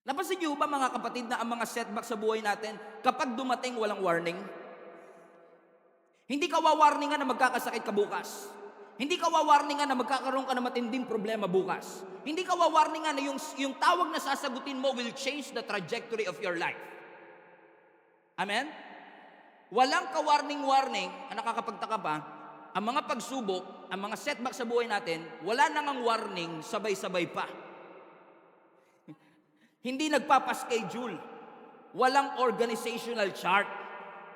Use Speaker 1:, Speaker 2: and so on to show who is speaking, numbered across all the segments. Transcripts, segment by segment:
Speaker 1: Napansin niyo ba mga kapatid na ang mga setback sa buhay natin, kapag dumating walang warning? Hindi ka wawarningan na magkakasakit ka bukas. Hindi ka wawarningan na magkakaroon ka ng matinding problema bukas. Hindi ka wawarningan na yung tawag na sasagutin mo will change the trajectory of your life. Amen? Walang ka-warning-warning, ang nakakapagtaka pa, ang mga pagsubok, ang mga setback sa buhay natin, wala nang ang warning, sabay-sabay pa. Hindi nagpapaschedule. Walang organizational chart.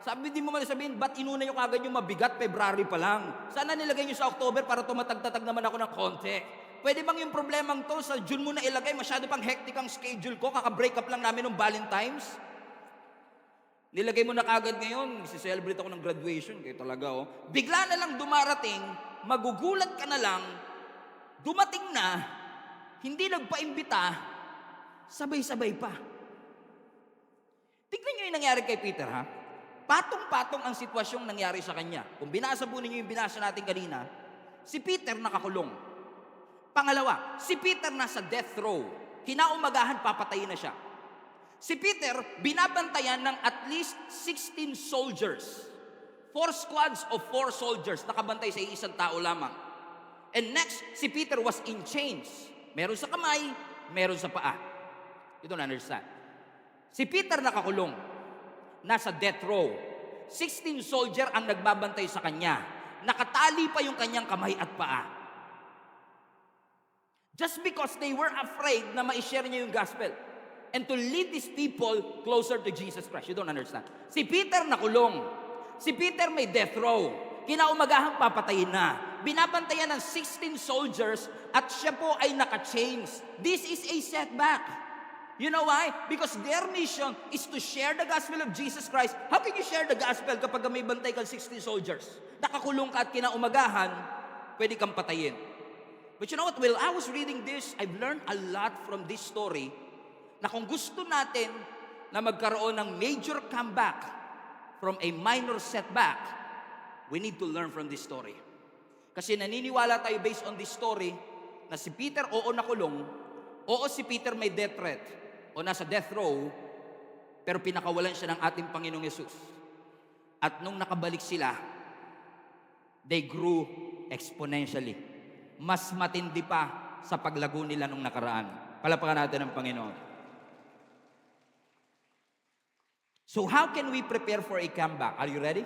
Speaker 1: Sabi, di mo man sabihin, ba't inuna nyo kagad yung mabigat, February pa lang? Sana nilagay nyo sa October para tumatag-tatag naman ako ng konti. Pwede bang yung problemang to sa June mo na ilagay, masyado pang hectic ang schedule ko, kaka-break up lang namin ng Valentine's? Nilagay mo na kagad ngayon, isi-celebrate ako ng graduation, kayo talaga oh. Bigla na lang dumarating, magugulat ka na lang, dumating na, hindi nagpaimbita, sabay-sabay pa. Tignan nyo yung nangyari kay Peter, ha? Patong-patong ang sitwasyong nangyari sa kanya. Kung binasa po ninyo yung binasa natin kanina, si Peter nakakulong. Pangalawa, si Peter nasa death row. Kinaumagahan, papatayin na siya. Si Peter, binabantayan ng at least 16 soldiers. 4 squads of 4 soldiers, nakabantay sa isang tao lamang. And next, si Peter was in chains. Meron sa kamay, meron sa paa. You don't understand. Si Peter nakakulong, nasa death row. 16 soldier ang nagbabantay sa kanya. Nakatali pa yung kanyang kamay at paa. Just because they were afraid na ma-share niya yung gospel and to lead these people closer to Jesus Christ. You don't understand. Si Peter nakulong. Si Peter may death row. Kinaumagahang papatayin na. Binabantayan ng 16 soldiers at siya po ay naka-chains. This is a setback. You know why? Because their mission is to share the gospel of Jesus Christ. How can you share the gospel kapag may bantay kang 16 soldiers? Nakakulong ka at kinaumagahan, pwede kang patayin. But you know what? While I was reading this, I've learned a lot from this story na kung gusto natin na magkaroon ng major comeback from a minor setback, we need to learn from this story. Kasi naniniwala tayo based on this story na si Peter, oo nakulong, oo si Peter may death threat, o nasa death row, pero pinakawalan siya ng ating Panginoong Yesus. At nung nakabalik sila, they grew exponentially. Mas matindi pa sa paglago nila nung nakaraan. Palapakan natin ang Panginoon. So how can we prepare for a comeback? Are you ready?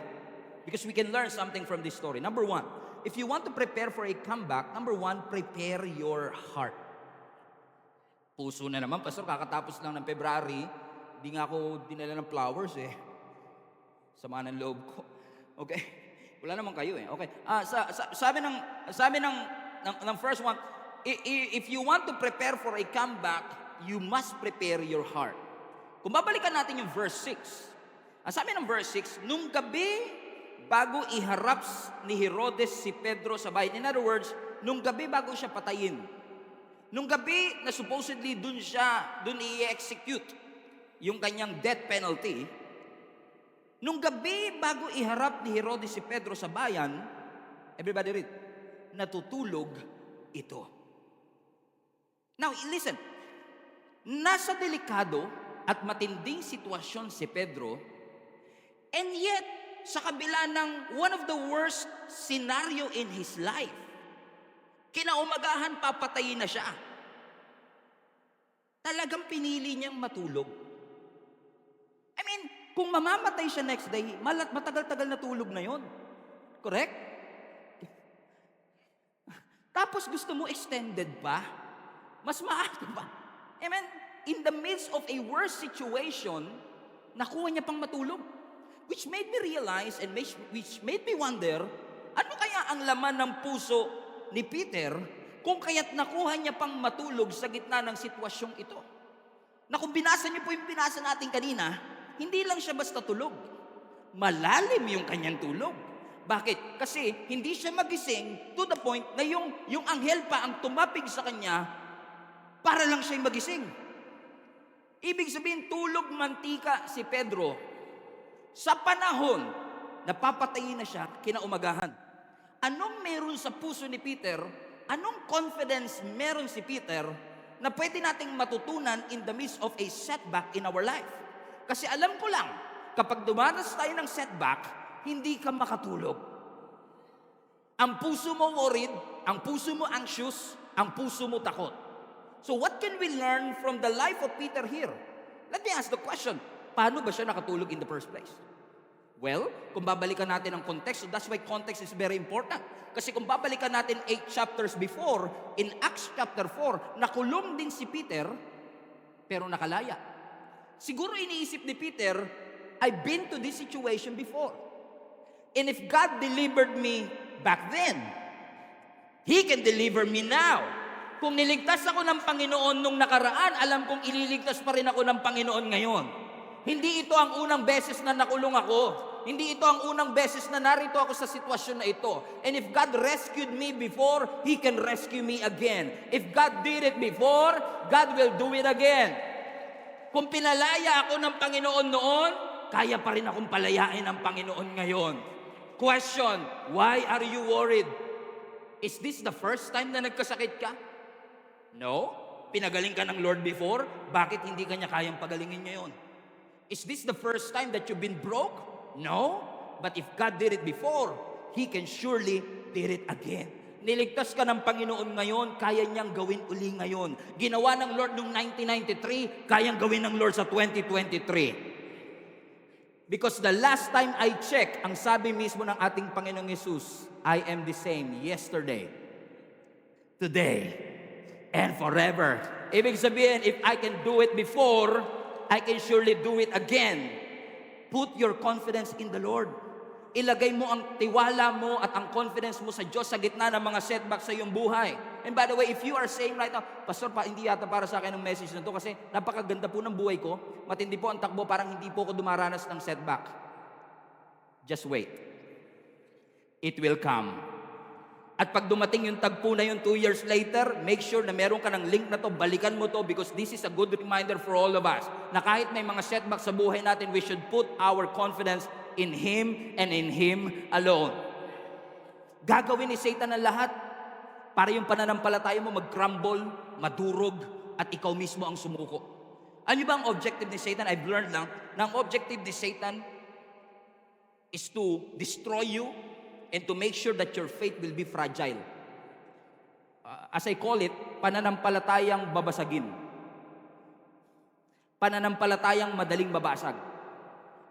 Speaker 1: Because we can learn something from this story. Number 1, if you want to prepare for a comeback, number 1, prepare your heart. Puso na naman, Pastor, kakatapos lang ng February, di nga ako dinala ng flowers eh. Sama ng loob ko. Okay? Wala naman kayo eh. Okay. Sabi ng first one, if you want to prepare for a comeback, you must prepare your heart. Kung babalikan natin yung verse 6, ang sabi ng verse 6, nung gabi bago iharap ni Herodes si Pedro sa bahay. In other words, nung gabi bago siya patayin. Nung gabi na supposedly dun i-execute yung kanyang death penalty, nung gabi bago iharap ni Herodes si Pedro sa bayan, everybody read, natutulog ito. Now, listen, nasa delikado at matinding sitwasyon si Pedro, and yet, sa kabila ng one of the worst scenario in his life, kinaumagahan, papatayin na siya. Talagang pinili niyang matulog. I mean, kung mamamatay siya next day, matagal-tagal na tulog na yon. Correct? Tapos gusto mo extended pa? Mas maaga pa. I mean, in the midst of a worse situation, nakuha niya pang matulog. Which made me realize and which made me wonder, ano kaya ang laman ng puso ni Peter kung kaya't nakuha niya pang matulog sa gitna ng sitwasyong ito? Na kung binasa niyo po yung binasa natin kanina, hindi lang siya basta tulog. Malalim yung kanyang tulog. Bakit? Kasi hindi siya magising to the point na yung anghel pa ang tumapig sa kanya para lang siya magising. Ibig sabihin, tulog mantika si Pedro sa panahon na papatayin na siya kinaumagahan. Anong meron sa puso ni Peter? Anong confidence meron si Peter na pwede nating matutunan in the midst of a setback in our life. Kasi alam ko lang, kapag dumanas tayo ng setback, hindi ka makatulog. Ang puso mo worried, ang puso mo anxious, ang puso mo takot. So what can we learn from the life of Peter here? Let me ask the question, paano ba siya nakatulog in the first place? Well, kung babalikan natin ang context, so that's why context is very important. Kasi kung babalikan natin 8 chapters before, in Acts chapter 4, nakulong din si Peter, pero nakalaya. Siguro iniisip ni Peter, I've been to this situation before. And if God delivered me back then, He can deliver me now. Kung niligtas ako ng Panginoon nung nakaraan, alam kong ililigtas pa rin ako ng Panginoon ngayon. Hindi ito ang unang beses na nakulong ako. Hindi ito ang unang beses na narito ako sa sitwasyon na ito. And if God rescued me before, He can rescue me again. If God did it before, God will do it again. Kung pinalaya ako ng Panginoon noon, kaya pa rin akong palayain ng Panginoon ngayon. Question, why are you worried? Is this the first time na nagkasakit ka? No. Pinagaling ka ng Lord before, bakit hindi ka niya kayang pagalingin ngayon? Is this the first time that you've been broke? No. But if God did it before, He can surely did it again. Niligtas ka ng Panginoon ngayon, kaya niyang gawin uli ngayon. Ginawa ng Lord noong 1993, kayang gawin ng Lord sa 2023. Because the last time I checked, ang sabi mismo ng ating Panginoong Jesus, I am the same yesterday, today, and forever. Ibig sabihin, if I can do it before, I can surely do it again. Put your confidence in the Lord. Ilagay mo ang tiwala mo at ang confidence mo sa Diyos sa gitna ng mga setbacks sa iyong buhay. And by the way, if you are saying right now, Pastor, hindi yata para sa akin ang message na to kasi napakaganda po ng buhay ko, matindi po ang takbo, parang hindi po ako dumaranas ng setback. Just wait. It will come. At pag dumating yung tagpo na yun 2 years later, make sure na meron ka ng link na to, balikan mo to because this is a good reminder for all of us na kahit may mga setbacks sa buhay natin, we should put our confidence in Him and in Him alone. Gagawin ni Satan ang lahat para yung pananampalataya mo mag-crumble, madurog, at ikaw mismo ang sumuko. Ano ba ang objective ni Satan? I've learned lang na ang objective ni Satan is to destroy you and to make sure that your faith will be fragile. As I call it, pananampalatayang babasagin. Pananampalatayang madaling babasag.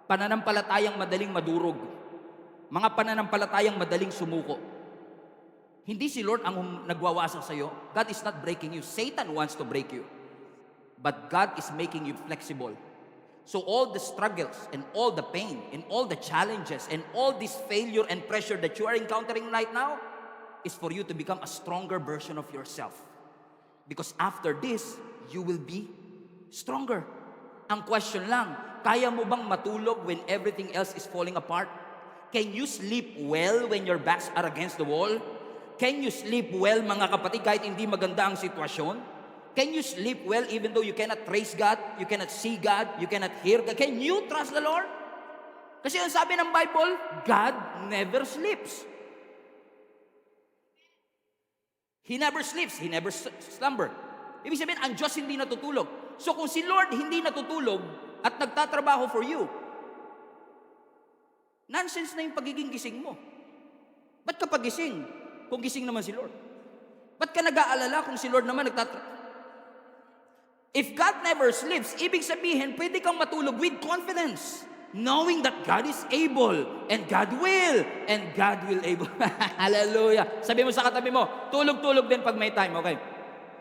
Speaker 1: Pananampalatayang madaling madurog. Mga pananampalatayang madaling sumuko. Hindi si Lord ang nagwawasak sa iyo. God is not breaking you. Satan wants to break you. But God is making you flexible. So all the struggles and all the pain and all the challenges and all this failure and pressure that you are encountering right now is for you to become a stronger version of yourself. Because after this, you will be stronger. Ang question lang, kaya mo bang matulog when everything else is falling apart? Can you sleep well when your backs are against the wall? Can you sleep well, mga kapatid, kahit hindi maganda ang sitwasyon? Can you sleep well even though you cannot trace God, you cannot see God, you cannot hear God? Can you trust the Lord? Kasi ang sabi ng Bible, God never sleeps. He never sleeps, He never slumber. Ibig sabihin, ang Diyos hindi natutulog. So kung si Lord hindi natutulog at nagtatrabaho for you, nonsense na yung pagiging gising mo. Ba't ka pagising kung gising naman si Lord? Ba't ka nag-aalala kung si Lord naman nagtatrabaho? If God never sleeps, ibig sabihin, pwede kang matulog with confidence, knowing that God is able, and God will able. Hallelujah. Sabi mo sa katabi mo, tulog-tulog din pag may time, okay?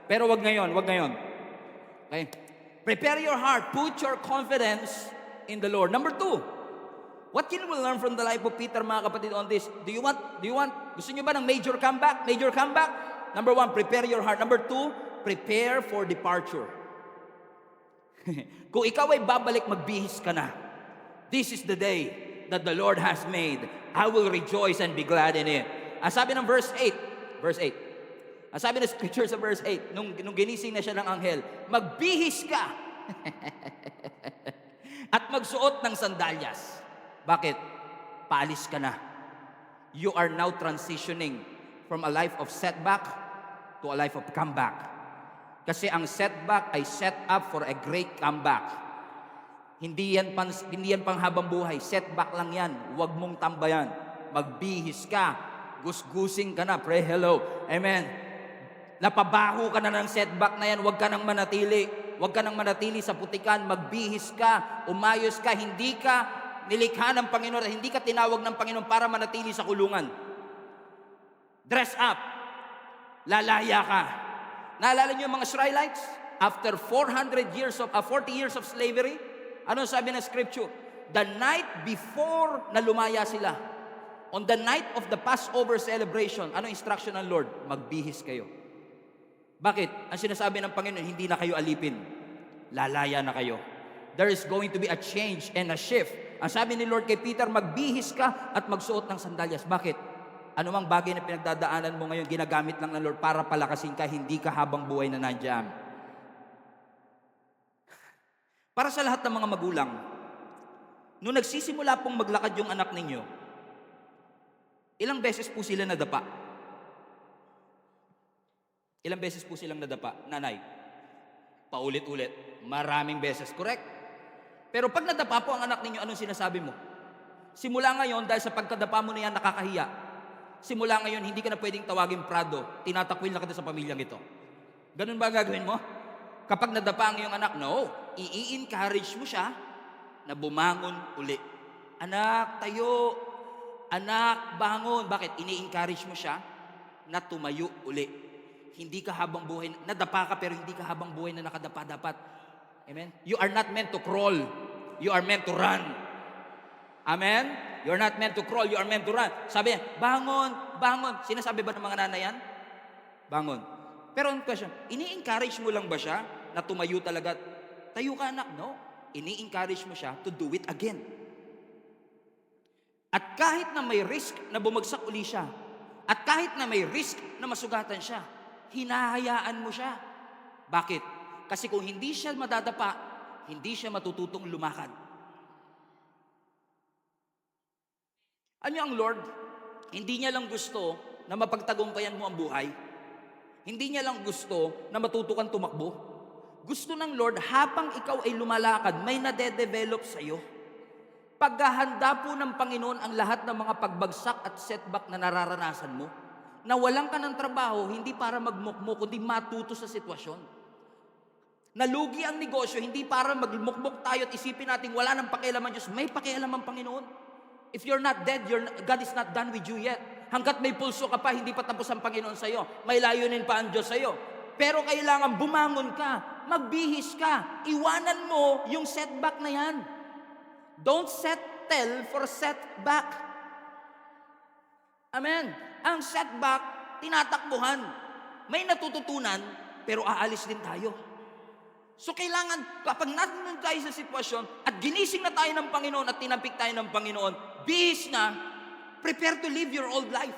Speaker 1: Pero wag ngayon. Okay? Prepare your heart, put your confidence in the Lord. Number 2, what can we learn from the life of Peter, mga kapatid, on this? Do you want, gusto nyo ba ng major comeback? Major comeback? Number 1, prepare your heart. Number 2, prepare for departure. Kung ikaw ay babalik, magbihis ka na. This is the day that the Lord has made. I will rejoice and be glad in it. Ang sabi ng verse 8. Ang sabi ng scripture sa verse 8, nung ginising na siya ng anghel, magbihis ka at magsuot ng sandalyas. Bakit? Paalis ka na. You are now transitioning from a life of setback to a life of comeback. Kasi ang setback ay set up for a great comeback. Hindi yan pang habang buhay. Setback lang yan. Huwag mong tambayan. Magbihis ka. Gusgusing ka na. Pray hello. Amen. Napabaho ka na ng setback na yan. Huwag ka nang manatili. Huwag ka nang manatili sa putikan. Magbihis ka. Umayos ka. Hindi ka nilikha ng Panginoon. Hindi ka tinawag ng Panginoon para manatili sa kulungan. Dress up. Lalaya ka. Naalala niyo yung mga Israelites? After 40 years of slavery, ano sabi ng scripture? The night before na lumaya sila, on the night of the Passover celebration, ano instruction ng Lord? Magbihis kayo. Bakit? Ang sinasabi ng Panginoon, hindi na kayo alipin. Lalaya na kayo. There is going to be a change and a shift. Ang sabi ni Lord kay Peter, magbihis ka at magsuot ng sandalyas. Bakit? Anumang bagay na pinagdadaanan mo ngayon, ginagamit lang ng Lord para palakasin ka, hindi ka habang buhay na nandiyan. Para sa lahat ng mga magulang, nung nagsisimula pong maglakad yung anak ninyo, ilang beses po sila nadapa? Ilang beses po silang nadapa, nanay? Paulit-ulit. Maraming beses, correct? Pero pag nadapa po ang anak ninyo, anong sinasabi mo? Simula ngayon, dahil sa pagkadapa mo na yan, nakakahiya. Simula ngayon, hindi ka na pwedeng tawagin Prado. Tinatakwil na kita sa pamilyang ito. Ganun ba gagawin mo? Kapag nadapa ang iyong anak, no. I-encourage mo siya na bumangon uli. Anak, tayo. Anak, bangon. Bakit? Ini-encourage mo siya na tumayo uli. Hindi ka habang buhay, nadapa ka pero hindi ka habang buhay na nakadapa dapat. Amen? You are not meant to crawl. You are meant to run. Amen? You're not meant to crawl, you are meant to run. Sabi niya, bangon, bangon. Sinasabi ba ng mga nanay yan? Bangon. Pero ang question, ini-encourage mo lang ba siya na tumayo talaga? Tayo ka anak, no? Ini-encourage mo siya to do it again. At kahit na may risk na bumagsak uli siya, at kahit na may risk na masugatan siya, hinahayaan mo siya. Bakit? Kasi kung hindi siya madadapa, hindi siya matututong lumakad. Ano ang Lord? Hindi niya lang gusto na mapagtagumpayan mo ang buhay. Hindi niya lang gusto na matuto kang tumakbo. Gusto ng Lord, habang ikaw ay lumalakad, may nade-develop sa'yo. Paghahanda po ng Panginoon ang lahat ng mga pagbagsak at setback na nararanasan mo. Nawalan ka ng trabaho, hindi para magmukmuk, kundi matuto sa sitwasyon. Nalugi ang negosyo, hindi para magmukmuk tayo at isipin natin wala nang pakialam ang Diyos. May pakialam ang Panginoon. If you're not dead, God is not done with you yet. Hanggat may pulso ka pa, hindi pa tapos ang Panginoon sa'yo. May layunin pa ang Diyos sa'yo. Pero kailangan bumangon ka, magbihis ka, iwanan mo yung setback na yan. Don't settle for setback. Amen. Ang setback, tinatakbuhan. May natututunan, pero aalis din tayo. So kailangan, kapag nandun tayo sa sitwasyon at ginising na tayo ng Panginoon at tinampik tayo ng Panginoon, bihis na, prepare to live your old life.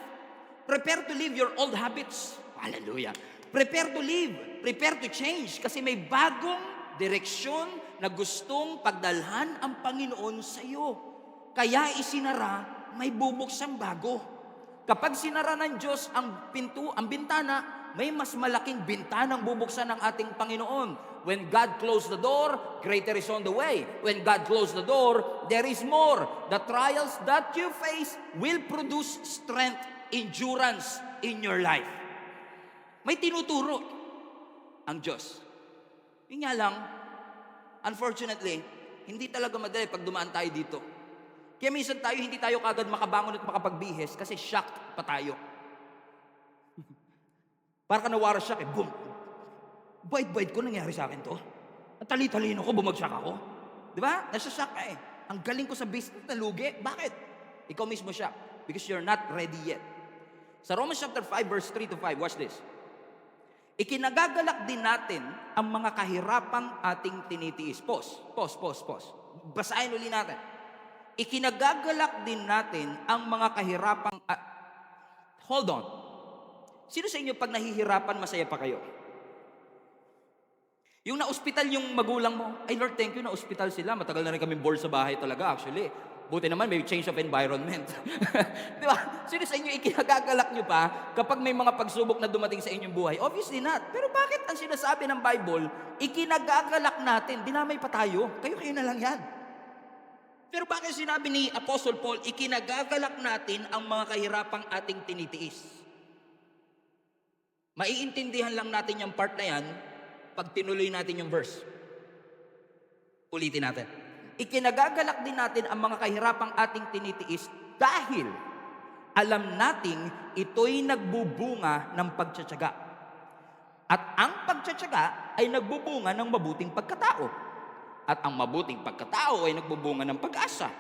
Speaker 1: Prepare to live your old habits. Hallelujah. Prepare to live. Prepare to change. Kasi may bagong direksyon na gustong pagdalhan ang Panginoon sa iyo. Kaya isinara, may bubuksang bago. Kapag sinara ng Diyos ang pinto, ang bintana, may mas malaking bintanang bubuksan ng ating Panginoon. When God closed the door, greater is on the way. When God closed the door, there is more. The trials that you face will produce strength, endurance in your life. May tinuturo ang Diyos. Yun nga lang, unfortunately, hindi talaga madali pag dumaan tayo dito. Kaya minsan tayo, hindi tayo kagad makabangon at makapagbihis kasi shocked pa tayo. Para ka nawara shock boom. Bait-bait ko nangyari sa akin to. At tali-talino ko, bumagsak ako. Di ba? Nasa-shock ka eh. Ang galing ko sa business, nalugi. Bakit? Ikaw mismo shock. Because you're not ready yet. Sa Romans chapter 5, verse 3 to 5, watch this. Ikinagagalak din natin ang mga kahirapang ating tinitiis. Pause. Basahin uli natin. Ikinagagalak din natin ang mga kahirapang... hold on. Sino sa inyo pag nahihirapan, masaya pa kayo? Yung na-ospital yung magulang mo, ay Lord, thank you, na-ospital sila. Matagal na rin kami bored sa bahay talaga, actually. Buti naman may change of environment. Di ba? Sino sa inyo ikinagagalak nyo pa kapag may mga pagsubok na dumating sa inyong buhay? Obviously not. Pero bakit ang sinasabi ng Bible, ikinagagalak natin, dinamay pa tayo? Kayo-kayo na lang yan. Pero bakit sinabi ni Apostle Paul, ikinagagalak natin ang mga kahirapang ating tinitiis? Maiintindihan lang natin yung part na yan pag tinuloy natin yung verse. Ulitin natin. Ikinagagalak din natin ang mga kahirapang ating tinitiis dahil alam nating ito'y nagbubunga ng pagtsatsaga. At ang pagtsatsaga ay nagbubunga ng mabuting pagkatao. At ang mabuting pagkatao ay nagbubunga ng pag-asa.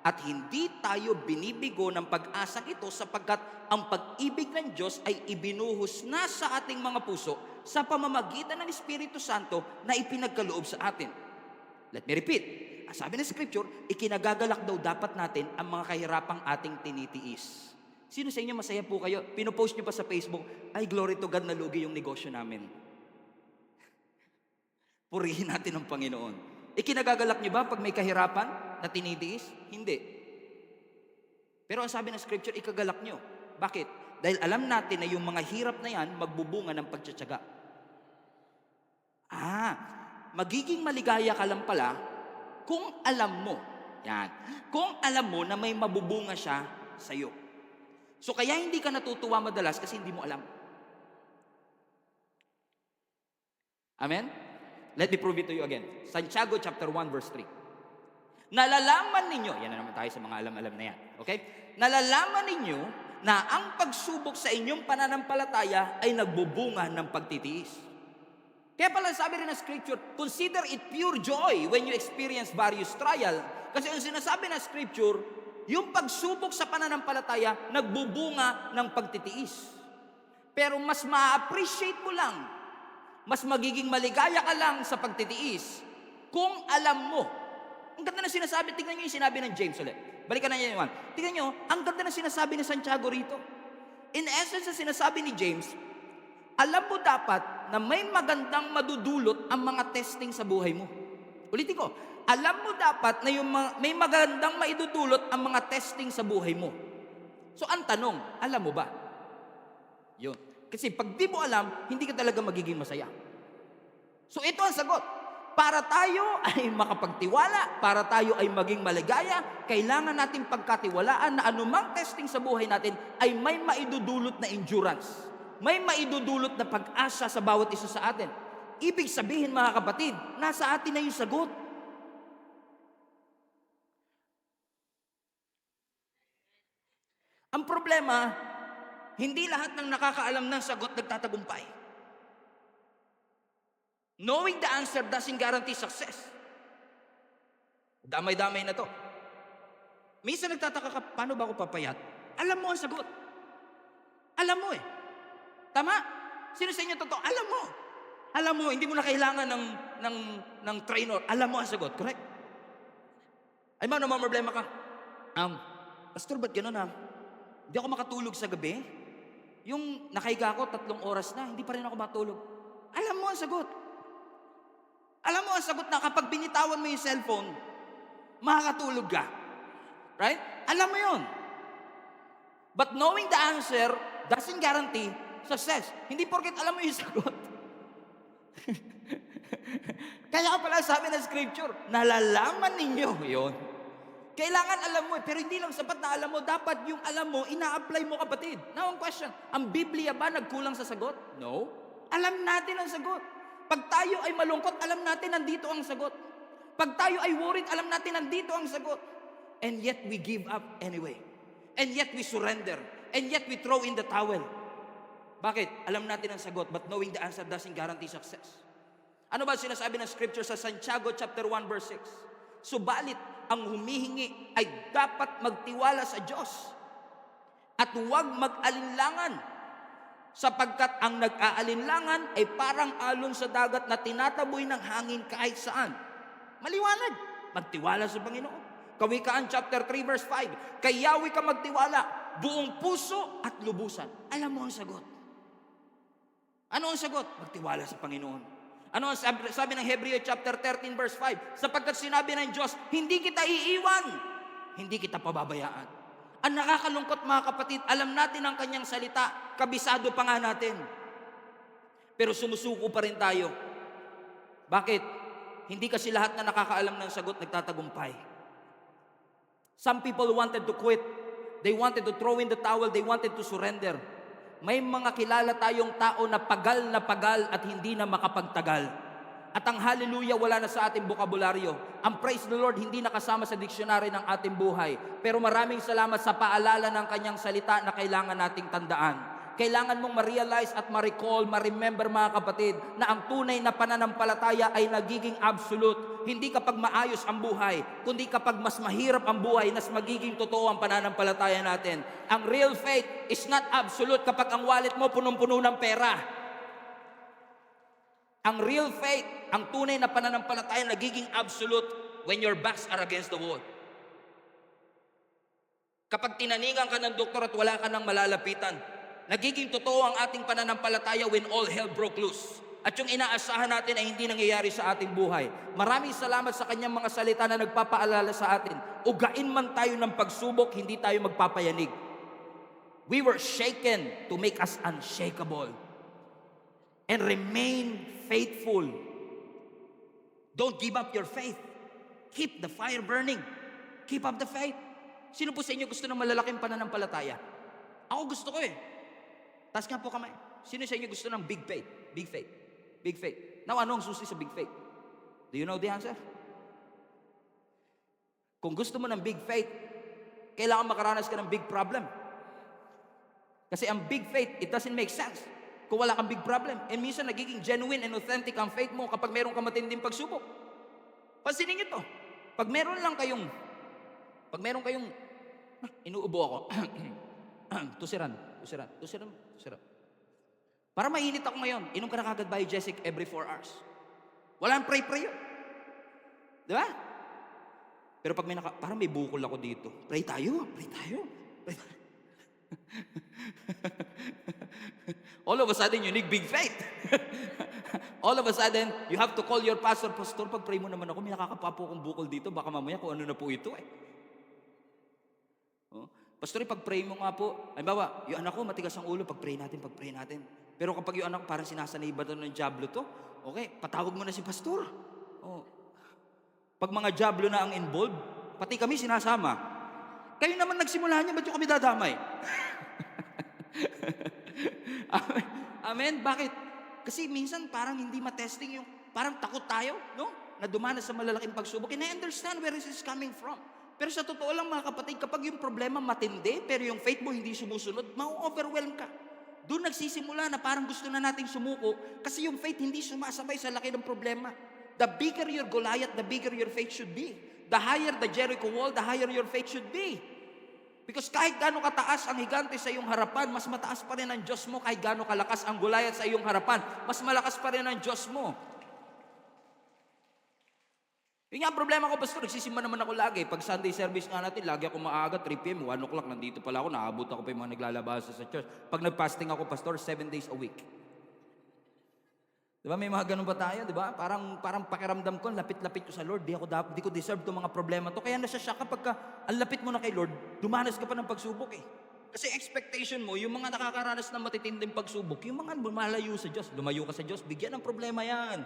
Speaker 1: At hindi tayo binibigo ng pag-asang ito sapagkat ang pag-ibig ng Diyos ay ibinuhos na sa ating mga puso sa pamamagitan ng Espiritu Santo na ipinagkaloob sa atin. Let me repeat. Sabi ng Scripture, ikinagagalak daw dapat natin ang mga kahirapang ating tinitiis. Sino sa inyo masaya po kayo? Pinopost nyo pa sa Facebook, ay glory to God, nalugi yung negosyo namin. Purihin natin ang Panginoon. Ikinagagalak nyo ba pag may kahirapan na tinitiis? Hindi. Pero ang sabi ng Scripture, ikagalak nyo. Bakit? Dahil alam natin na yung mga hirap na yan, magbubunga ng pagtsatsaga. Magiging maligaya ka lang pala kung alam mo, yan, kung alam mo na may mabubunga siya sa'yo. So kaya hindi ka natutuwa madalas kasi hindi mo alam. Amen? Let me prove it to you again. Santiago chapter 1 verse 3. Nalalaman ninyo, yan na naman tayo sa mga alam-alam na yan. Okay? Nalalaman ninyo na ang pagsubok sa inyong pananampalataya ay nagbubunga ng pagtitiis. Kaya pala sabi rin ng Scripture, consider it pure joy when you experience various trial. Kasi ang sinasabi ng Scripture, yung pagsubok sa pananampalataya, nagbubunga ng pagtitiis. Pero mas ma-appreciate mo lang, mas magiging maligaya ka lang sa pagtitiis kung alam mo. Ang ganda na sinasabi, tingnan nyo yung sinabi ng James ulit. Balikan na niya yung one. Tingnan nyo, ang ganda na sinasabi ni Santiago rito. In essence, ang sinasabi ni James, alam mo dapat na may magandang madudulot ang mga testing sa buhay mo. Ulitin ko, alam mo dapat na may magandang maidudulot ang mga testing sa buhay mo. So ang tanong, alam mo ba? Yun. Kasi pag di mo alam, hindi ka talaga magiging masaya. So ito ang sagot. Para tayo ay makapagtiwala, para tayo ay maging maligaya, kailangan natin pagkatiwalaan na anumang testing sa buhay natin ay may maidudulot na endurance. May maidudulot na pag-asa sa bawat isa sa atin. Ibig sabihin mga kapatid, nasa atin na yung sagot. Ang problema, hindi lahat ng nakakaalam ng sagot nagtatagumpay. Knowing the answer doesn't guarantee success. Damay-damay na to. Minsan nagtataka ka, paano ba ako papayat? Alam mo ang sagot. Alam mo eh. Tama? Sino sa inyo totoo? Alam mo. Alam mo, hindi mo na kailangan ng trainer. Alam mo ang sagot, correct? Ay ba, naman problema ka? Pastor, ba't gano'n Hindi ako makatulog sa gabi. Yung nakahiga ako, 3 oras na, hindi pa rin ako matulog. Alam mo ang sagot. Alam mo ang sagot na kapag binitawan mo yung cellphone, makakatulog ka. Right? Alam mo yun. But knowing the answer doesn't guarantee success. Hindi porket alam mo yung sagot. Kaya pala sabi ng Scripture, nalalaman ninyo yun. Kailangan alam mo pero hindi lang sapat na alam mo. Dapat yung alam mo, ina-apply mo kapatid. Now ang question, ang Biblia ba nagkulang sa sagot? No. Alam natin ang sagot. Pag tayo ay malungkot, alam natin nandito ang sagot. Pag tayo ay worried, alam natin nandito ang sagot. And yet we give up anyway. And yet we surrender. And yet we throw in the towel. Bakit? Alam natin ang sagot, but knowing the answer doesn't guarantee success. Ano ba sinasabi ng Scripture sa Santiago chapter 1 verse 6? Subalit, ang humihingi ay dapat magtiwala sa Diyos at huwag mag-alinlangan sapagkat ang nag-aalinlangan ay parang alon sa dagat na tinataboy ng hangin kahit saan. Maliwanag, magtiwala sa Panginoon. Kawikaan chapter 3 verse 5, kay Yahweh ka magtiwala, buong puso at lubusan. Alam mo ang sagot. Ano ang sagot? Magtiwala sa Panginoon. Ano ang sabi ng Hebreo chapter 13 verse 5? Sapagkat sinabi ng Diyos, hindi kita iiwan, hindi kita pababayaan. Ang nakakalungkot mga kapatid, alam natin ang kanyang salita, kabisado pa nga natin. Pero sumusuko pa rin tayo. Bakit? Hindi kasi lahat na nakakaalam ng sagot nagtatagumpay. Some people wanted to quit. They wanted to throw in the towel. They wanted to surrender. May mga kilala tayong tao na pagal at hindi na makapagtagal. At ang hallelujah wala na sa ating bokabularyo. Ang praise the Lord hindi nakasama sa diksyonary ng ating buhay. Pero maraming salamat sa paalala ng kanyang salita na kailangan nating tandaan. Kailangan mong ma-realize at ma-recall, ma-remember mga kapatid, na ang tunay na pananampalataya ay nagiging absolute. Hindi kapag maayos ang buhay, kundi kapag mas mahirap ang buhay, mas magiging totoo ang pananampalataya natin. Ang real faith is not absolute kapag ang wallet mo punong-puno ng pera. Ang real faith, ang tunay na pananampalataya nagiging absolute when your backs are against the wall. Kapag tinaningan ka ng doktor at wala ka ng malalapitan, nagiging totoo ang ating pananampalataya when all hell broke loose. At yung inaasahan natin ay hindi nangyayari sa ating buhay. Maraming salamat sa kanyang mga salita na nagpapaalala sa atin. Ugain man tayo ng pagsubok, hindi tayo magpapayanig. We were shaken to make us unshakable. And remain faithful. Don't give up your faith. Keep the fire burning. Keep up the faith. Sino po sa inyo gusto ng malalaking pananampalataya? Ako gusto ko eh. Taas nga po kamay. Sino sa inyo gusto ng big faith? Big faith. Big faith. Now, ano ang susi sa big faith? Do you know the answer? Kung gusto mo ng big faith, kailangan makaranas ka ng big problem. Kasi ang big faith, it doesn't make sense kung wala kang big problem. And minsan nagiging genuine and authentic ang faith mo kapag meron kang matinding pagsubok. Pansinin niyo to. Pag meron kayong, inuubo ako. Tusiran. Para mainit ako ngayon, inom ka na kagad Biogesic every 4 hours. Wala nang pray yun. Di ba? Pero pag parang may bukol ako dito. Pray tayo. All of a sudden, you need big faith. All of a sudden, you have to call your pastor, Pastor, pag-pray mo naman ako, may nakakapapo kong bukol dito, baka mamaya kung ano na po ito eh. Oh, Pastor, pag-pray mo nga po, halimbawa, yung anak ko, matigas ang ulo, pag-pray natin. Pero kapag yung anak ko, parang sinasanay ba ng diablo to, okay, patawag mo na si Pastor. Oh. Pag mga diablo na ang involved, pati kami sinasama. Kayo naman nagsimula niya, ba't yung kami dadamay? Amen? Bakit? Kasi minsan parang hindi matesting yung, parang takot tayo, no? Na dumanas sa malalaking pagsubok. And I understand where this is coming from. Pero sa totoo lang mga kapatid, kapag yung problema matindi, pero yung faith mo hindi sumusunod, ma-overwhelm ka. Doon nagsisimula na parang gusto na nating sumuko kasi yung faith hindi sumasabay sa laki ng problema. The bigger your Goliath, the bigger your faith should be. The higher the Jericho wall, the higher your faith should be. Because kahit gaano kataas ang higante sa iyong harapan, mas mataas pa rin ang Diyos mo. Kahit gaano kalakas ang Goliath sa iyong harapan, mas malakas pa rin ang Diyos mo. Yung nga problema ko, Pastor, nagsisimba naman ako lagi. Pag Sunday service nga natin, lagi ako maaga, 3 p.m., 1 o'clock, nandito pala ako, naabot ako pa yung mga naglalabasa sa church. Pag nag-fasting ako, Pastor, 7 days a week. Diba, may mga ganun ba tayo, diba? Parang pakiramdam ko, lapit-lapit ko sa Lord, di ko deserve itong mga problema to. Kaya nasasya kapag ang lapit mo na kay Lord, dumanas ka pa ng pagsubok eh. Kasi expectation mo, yung mga nakakaranas ng matitinding pagsubok, yung mga lumalayo sa Diyos, lumayo ka sa Diyos, bigyan ng problema yan.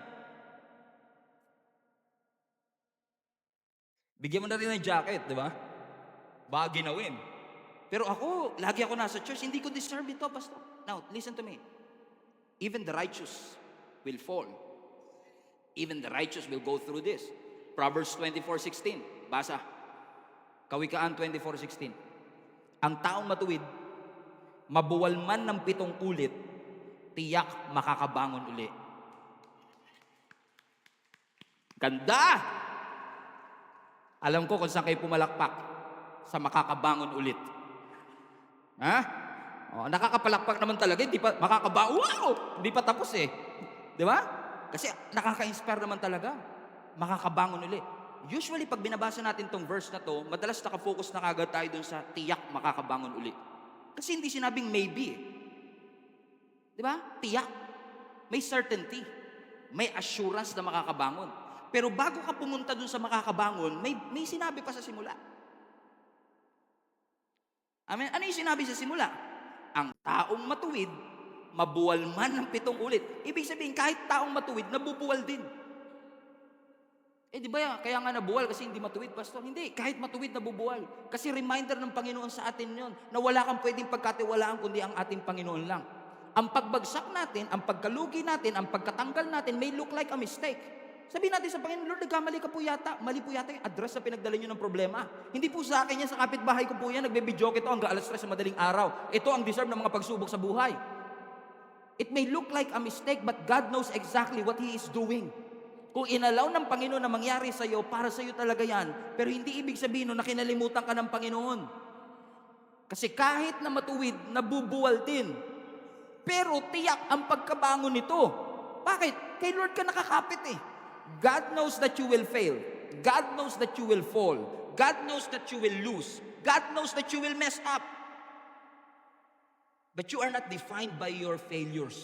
Speaker 1: Bigyan mo na rin ng jacket, di ba? Baka ginawin. Pero ako, lagi ako nasa church, hindi ko deserve ito, Pastor. Now, listen to me. Even the righteous will fall. Even the righteous will go through this. Proverbs 24:16. Basa. Kawikaan 24:16. Ang taong matuwid, mabuwal man ng 7 ulit, tiyak makakabangon uli. Ganda! Alam ko kung saan kayo pumalakpak. Sa makakabangon ulit. Ha? Oh, nakakapalakpak naman talaga, hindi pa makakabangon. Wow! Hindi pa tapos eh. Di ba? Kasi nakaka-inspire naman talaga. Makakabangon ulit. Usually, pag binabasa natin tong verse na to, madalas nakafocus na kagad tayo dun sa tiyak makakabangon ulit. Kasi hindi sinabing maybe eh. Di ba? Tiyak. May certainty. May assurance na makakabangon. Pero bago ka pumunta dun sa makakabangon, may sinabi pa sa simula. Amen? Ano yung sinabi sa simula? Ang taong matuwid, mabuwal man ng 7 ulit. Ibig sabihin, kahit taong matuwid, nabubuwal din. Di ba kaya nga nabuwal kasi hindi matuwid, pastor? Hindi, kahit matuwid nabubuwal. Kasi reminder ng Panginoon sa atin yon na wala kang pwedeng pagkatiwalaan kundi ang ating Panginoon lang. Ang pagbagsak natin, ang pagkalugi natin, ang pagkatanggal natin may look like a mistake. Sabihin natin sa Panginoon, Lord, nagkamali ka po yata. Mali po yata yung address na pinagdala nyo ng problema. Hindi po sa akin yan, sa kapitbahay ko po yan. Nagbe-videoke ito hanggang alas 3 sa madaling araw. Ito ang deserve ng mga pagsubok sa buhay. It may look like a mistake, but God knows exactly what He is doing. Kung inalaw ng Panginoon na mangyari sa iyo, para sa iyo talaga yan. Pero hindi ibig sabihin na kinalimutan ka ng Panginoon. Kasi kahit na matuwid, nabubuwal din. Pero tiyak ang pagkabangon nito. Bakit? Kay Lord ka nakakapit eh. God knows that you will fail. God knows that you will fall. God knows that you will lose. God knows that you will mess up. But you are not defined by your failures.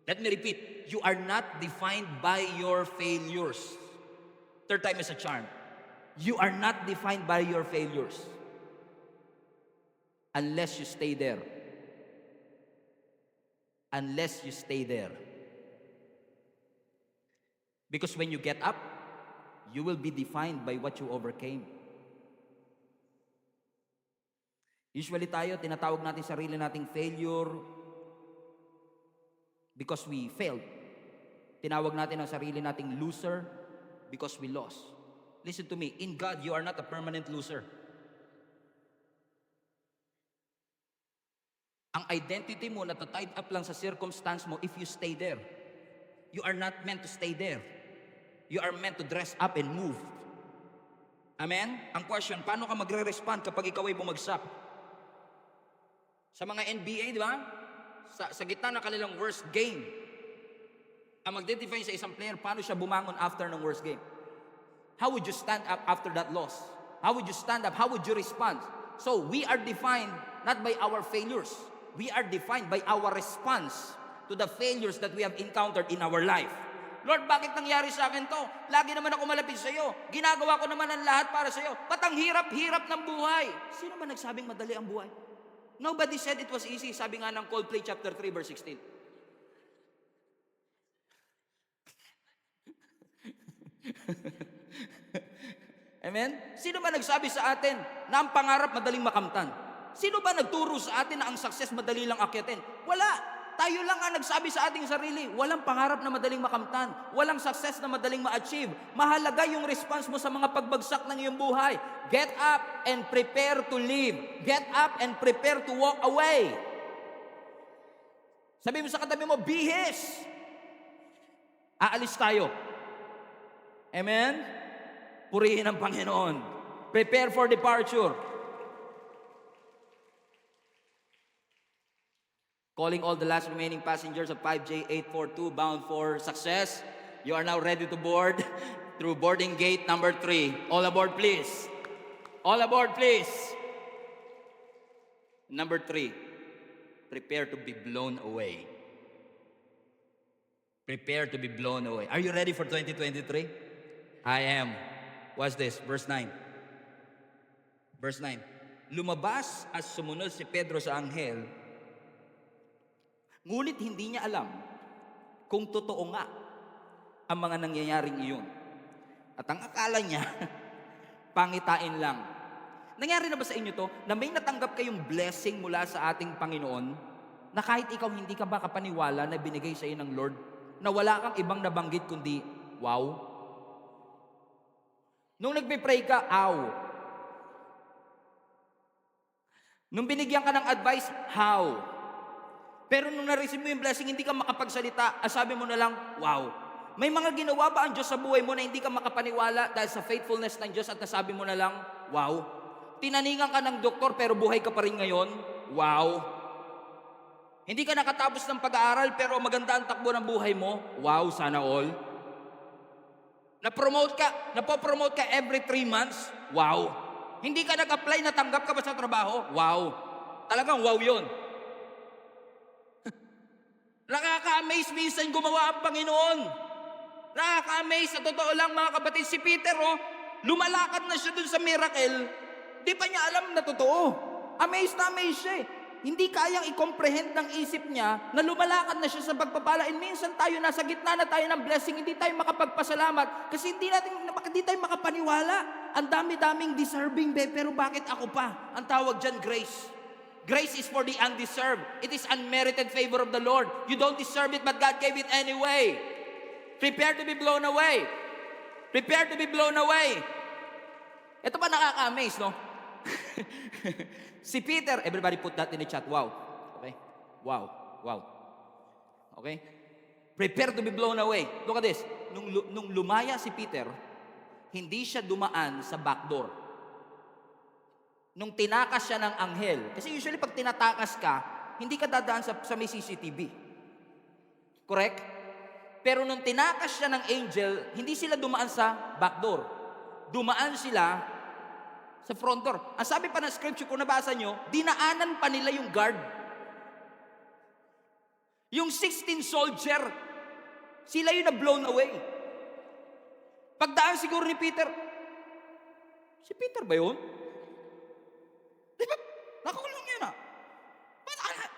Speaker 1: Let me repeat, you are not defined by your failures. Third time is a charm. You are not defined by your failures. Unless you stay there. Unless you stay there. Because when you get up, you will be defined by what you overcame. Usually tayo, tinatawag natin sarili nating failure because we failed. Tinawag natin ang sarili nating loser because we lost. Listen to me, in God, you are not a permanent loser. Ang identity mo natatied up lang sa circumstance mo if you stay there. You are not meant to stay there. You are meant to dress up and move. Amen? Ang question, paano ka magre-respond kapag ikaw ay bumagsak? Sa mga NBA, di ba? Sa gitna ng kanilang worst game, ang mag-define sa isang player, paano siya bumangon after ng worst game? How would you stand up after that loss? How would you stand up? How would you respond? So, we are defined not by our failures. We are defined by our response to the failures that we have encountered in our life. Lord, bakit nangyari sa akin to? Lagi naman ako malapit sa iyo. Ginagawa ko naman ang lahat para sa iyo. Ba't ang hirap-hirap ng buhay? Sino man nagsabing madali ang buhay? Nobody said it was easy. Sabi nga ng Coldplay chapter 3 verse 16. Amen? Sino ba nagsabi sa atin na ang pangarap madaling makamtan? Sino ba nagturo sa atin na ang success madali lang akyatin? Wala. Tayo lang ang nagsabi sa ating sarili, walang pangarap na madaling makamtan, walang success na madaling ma-achieve. Mahalaga yung response mo sa mga pagbagsak ng iyong buhay. Get up and prepare to live. Get up and prepare to walk away. Sabi mo sa katabi mo, bihis! Aalis tayo. Amen? Purihin ang Panginoon. Prepare for departure. Calling all the last remaining passengers of 5J842 bound for success. You are now ready to board through boarding gate number 3. All aboard, please. All aboard, please. Number 3. Prepare to be blown away. Prepare to be blown away. Are you ready for 2023? I am. What's this? Verse 9. Verse 9. Lumabas at sumunod si Pedro sa anghel, ngunit hindi niya alam kung totoo nga ang mga nangyayaring iyon. At ang akala niya, pangitain lang. Nangyari na ba sa inyo to, na may natanggap kayong blessing mula sa ating Panginoon, na kahit ikaw hindi ka ba kapaniwala na binigay sa iyo ng Lord, na wala kang ibang nabanggit kundi, wow? Nung nagpe-pray ka, aw. Nung binigyan ka ng advice, how? Pero nung na-receive mo yung blessing, hindi ka makapagsalita, sabi mo na lang, wow. May mga ginawa ba ang Diyos sa buhay mo na hindi ka makapaniwala dahil sa faithfulness ng Diyos at nasabi mo na lang, wow. Tinaningan ka ng doktor pero buhay ka pa rin ngayon, wow. Hindi ka nakatapos ng pag-aaral pero maganda ang takbo ng buhay mo, wow, sana all. Napopromote ka every 3 months, wow. Hindi ka nag-apply, natanggap ka ba sa trabaho, wow. Talagang wow yun. Nakaka-amaze minsan gumawa ang Panginoon. Nakaka-amaze, sa totoo lang mga kapatid, si Peter, lumalakad na siya dun sa miracle, di pa niya alam na totoo. Amazed na amazed siya eh. Hindi kayang i-comprehend ng isip niya na lumalakad na siya sa pagpapala. And minsan tayo nasa gitna na tayo ng blessing, hindi tayo makapagpasalamat kasi hindi tayo makapaniwala. Ang dami-daming deserving, pero bakit ako pa? Ang tawag dyan, grace. Grace is for the undeserved. It is unmerited favor of the Lord. You don't deserve it, but God gave it anyway. Prepare to be blown away. Prepare to be blown away. Ito pa nakaka-amaze, no? Si Peter, everybody put that in the chat. Wow. Okay? Wow. Wow. Okay? Prepare to be blown away. Look at this. Nung lumaya si Peter, hindi siya dumaan sa back door. Nung tinakas siya ng anghel, kasi usually pag tinatakas ka, hindi ka dadaan sa may CCTV. Correct? Pero nung tinakas siya ng angel, hindi sila dumaan sa back door. Dumaan sila sa front door. Ang sabi pa ng scripture, kung nabasa nyo, dinaanan pa nila yung guard. Yung 16 soldier, sila yung na-blown away. Pagdaan siguro ni Peter, si Peter ba yun? Di ba? Nakakulong yun ah.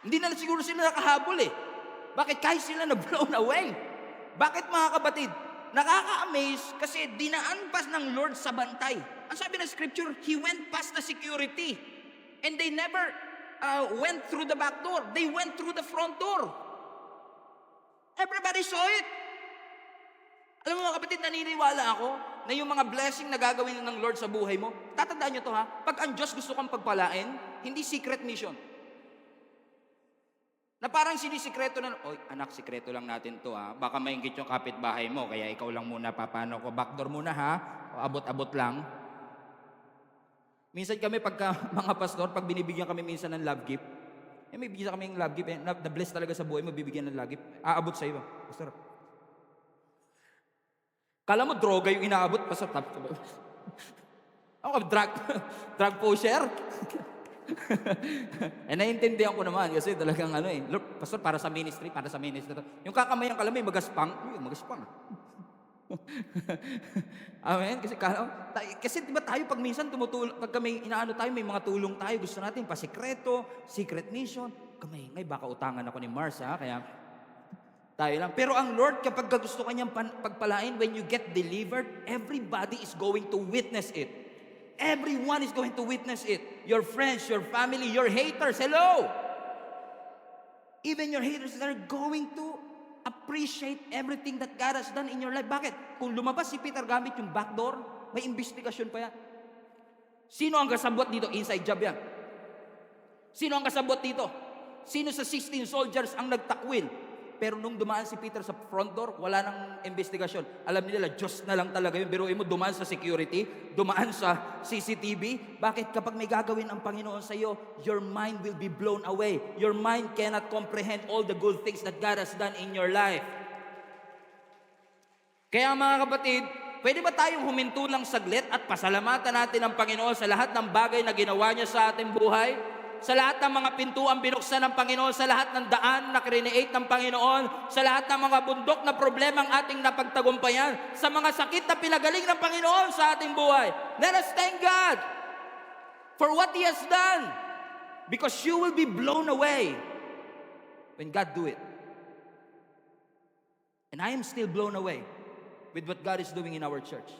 Speaker 1: Hindi na siguro sila nakahabol eh. Bakit kahit sila na-blown away? Bakit mga kapatid? Nakaka-amaze kasi dinaan pas ng Lord sa bantay. Ang sabi ng scripture, He went past the security. And they never went through the back door. They went through the front door. Everybody saw it. Alam mo mga kapatid, naniniwala ako na yung mga blessing na gagawin ng Lord sa buhay mo, tatandaan nyo to ha, pag ang Diyos gusto kang pagpalain, hindi secret mission. Na parang sinisikreto na, oy anak, sikreto lang natin to ha. Baka maingit yung kapitbahay mo, kaya ikaw lang muna papano ko. Backdoor muna ha, o abot-abot lang. Minsan kami pagka mga pastor, pag binibigyan kami minsan ng love gift, may bigyan kami ng love gift, na-bless talaga sa buhay mo, bibigyan ng love gift, aabot sa iyo. Pastor, kala mo droga yung inaabot, pastor, ako drug pusher. Naiintindihan ko naman kasi talagang Lord, pastor, para sa ministry to. Yung kakamayan ka lang may magaspang. Magaspang. Amen. Kasi diba tayo pag minsan tumutulong, pag may inaano tayo, may mga tulong tayo, gusto natin pasikreto, secret mission. Kamay, baka utangan ako ni Mars ha, kaya tayo lang. Pero ang Lord, kapag gusto kanyang pagpalain, when you get delivered, everybody is going to witness it. Everyone is going to witness it. Your friends, your family, your haters. Hello! Even your haters, they're going to appreciate everything that God has done in your life. Bakit? Kung lumabas si Peter gamit yung back door, may investigasyon pa yan. Sino ang kasabot dito? Inside job yan. Sino ang kasabot dito? Sino sa 16 soldiers ang nagtakwil? Pero nung dumaan si Peter sa front door, wala nang investigasyon. Alam nila, Diyos na lang talaga yun. Biruin mo, dumaan sa security, dumaan sa CCTV. Bakit? Kapag may gagawin ang Panginoon sa iyo, your mind will be blown away. Your mind cannot comprehend all the good things that God has done in your life. Kaya mga kapatid, pwede ba tayong huminto lang saglit at pasalamatan natin ang Panginoon sa lahat ng bagay na ginawa niya sa ating buhay? Sa lahat ng mga pintuang binuksan ng Panginoon, sa lahat ng daan na create ng Panginoon, sa lahat ng mga bundok na problema ang ating napagtagumpayan, sa mga sakit na pinagaling ng Panginoon sa ating buhay. Let us thank God for what He has done, because you will be blown away when God do it. And I am still blown away with what God is doing in our church.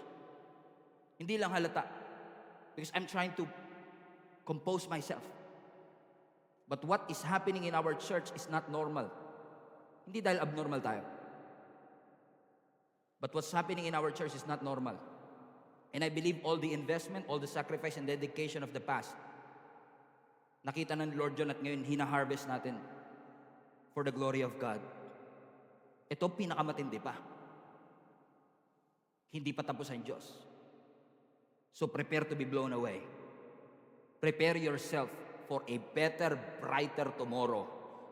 Speaker 1: Hindi lang halata, because I'm trying to compose myself. But what is happening in our church is not normal. Hindi dahil abnormal tayo. But what's happening in our church is not normal. And I believe all the investment, all the sacrifice and dedication of the past, nakita ng Lord John at ngayon hina-harvest natin for the glory of God. Ito pinakamatindi pa. Hindi pa tapos ang Diyos. So prepare to be blown away. Prepare yourself for a better, brighter tomorrow.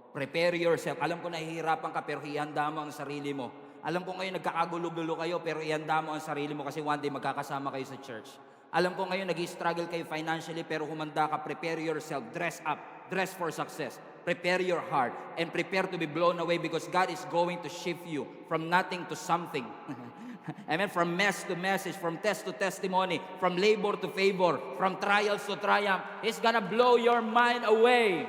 Speaker 1: Prepare yourself. Alam ko nahihirapan ka, pero ihanda mo ang sarili mo. Alam ko ngayon nagkakagulo-gulo kayo, pero ihanda mo ang sarili mo kasi one day magkakasama kayo sa church. Alam ko ngayon nag-struggle kayo financially, pero humanda ka, prepare yourself, dress up, dress for success. Prepare your heart and prepare to be blown away because God is going to shift you from nothing to something. Amen. From mess to message, from test to testimony, from labor to favor, from trials to triumph. He's gonna blow your mind away.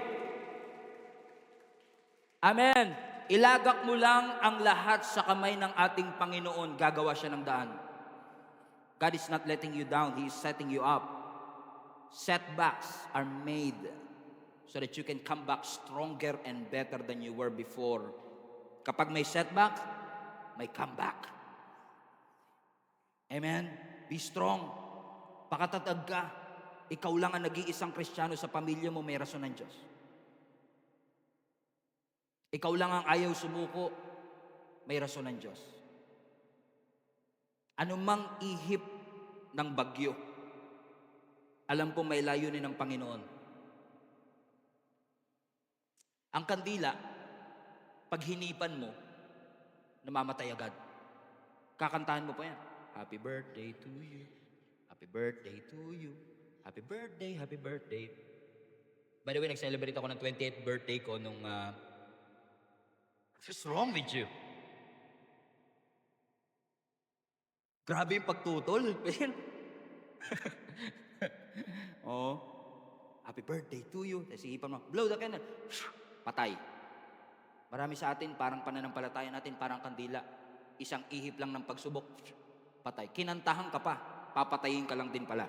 Speaker 1: Amen. Ilagak mo lang ang lahat sa kamay ng ating Panginoon. Gagawa siya ng daan. God is not letting you down. He is setting you up. Setbacks are made so that you can come back stronger and better than you were before. Kapag may setback, may comeback. Amen? Be strong. Pakatatag ka. Ikaw lang ang nag-iisang Kristiyano sa pamilya mo, may rason ng Diyos. Ikaw lang ang ayaw sumuko, may rason ng Diyos. Anumang ihip ng bagyo, alam ko may layunin ng Panginoon. Ang kandila, pag hinipan mo, namamatay agad. Kakantahan mo pa yan. Happy birthday to you. Happy birthday to you. Happy birthday, happy birthday. By the way, nag-celebrate ako ng 28th birthday ko nung... What's wrong with you? Grabe yung pagtutol. Oh. Happy birthday to you. Tapos ihipan mo, blow the candle. Patay. Marami sa atin, parang pananampalataya natin, parang kandila. Isang ihip lang ng pagsubok, patay. Kinantahan ka pa, papatayin ka lang din pala.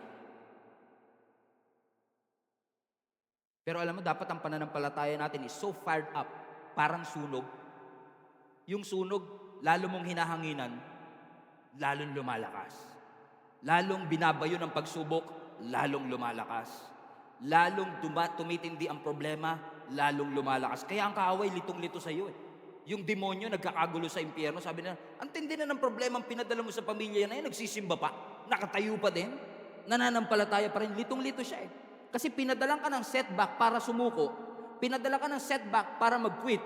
Speaker 1: Pero alam mo, dapat ang pananampalataya natin is so fired up, parang sunog. Yung sunog, lalo mong hinahanginan, lalong lumalakas. Lalong binabayo ng pagsubok, lalong lumalakas. Lalong tumitindi ang problema, lalong lumalakas. Kaya ang kaaway, litong-lito sa iyo. Yung demonyo nagkakagulo sa impyerno, sabi na, ang tindi na ng problema ang pinadala mo sa pamilya na yan, nagsisimba pa, nakatayo pa din, nananampalataya pa rin, litong-lito siya eh. Kasi pinadalan ka ng setback para sumuko, pinadala ka ng setback para mag-quit.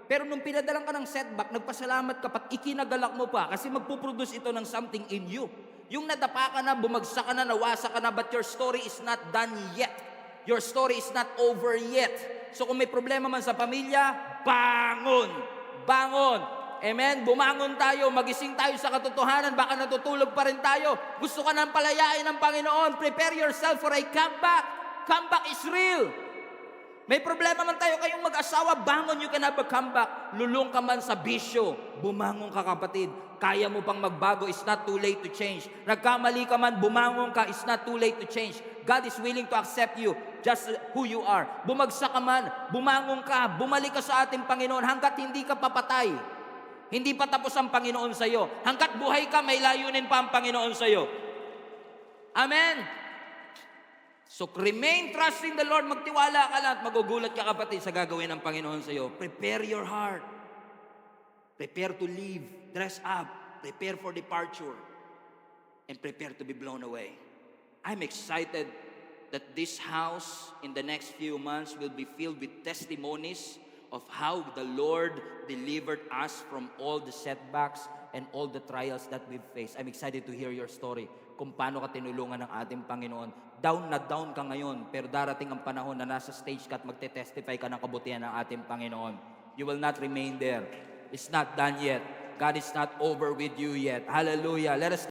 Speaker 1: Pero nung pinadalan ka ng setback, nagpasalamat ka pat ikinagalak mo pa kasi magpuproduce ito ng something in you. Yung nadapa ka na, bumagsak ka na, nawasa ka na, but your story is not done yet. Your story is not over yet. So kung may problema man sa pamilya, bangon! Bangon! Amen? Bumangon tayo, magising tayo sa katotohanan, baka natutulog pa rin tayo. Gusto ka nang palayain ng Panginoon, prepare yourself for a comeback. Comeback is real. May problema man tayo kayong mag-asawa, bangon, you can have a comeback. Lulong ka man sa bisyo, bumangon ka kapatid. Kaya mo pang magbago, it's not too late to change. Nagkamali ka man, bumangon ka, it's not too late to change. God is willing to accept you just who you are. Bumagsak ka man, bumangon ka, bumalik ka sa ating Panginoon hanggat hindi ka papatay. Hindi pa tapos ang Panginoon sa iyo. Hanggat buhay ka, may layunin pa ang Panginoon sa iyo. Amen? So remain trusting the Lord, magtiwala ka lang at magugulat ka kapatid sa gagawin ng Panginoon sa iyo. Prepare your heart. Prepare to leave, dress up, prepare for departure, and prepare to be blown away. I'm excited that this house in the next few months will be filled with testimonies of how the Lord delivered us from all the setbacks and all the trials that we've faced. I'm excited to hear your story kung paano ka tinulungan ng ating Panginoon. Down na down ka ngayon, pero darating ang panahon na nasa stage ka at magte-testify ka ng kabutihan ng ating Panginoon. You will not remain there. It's not done yet. God is not over with you yet. Hallelujah. Let us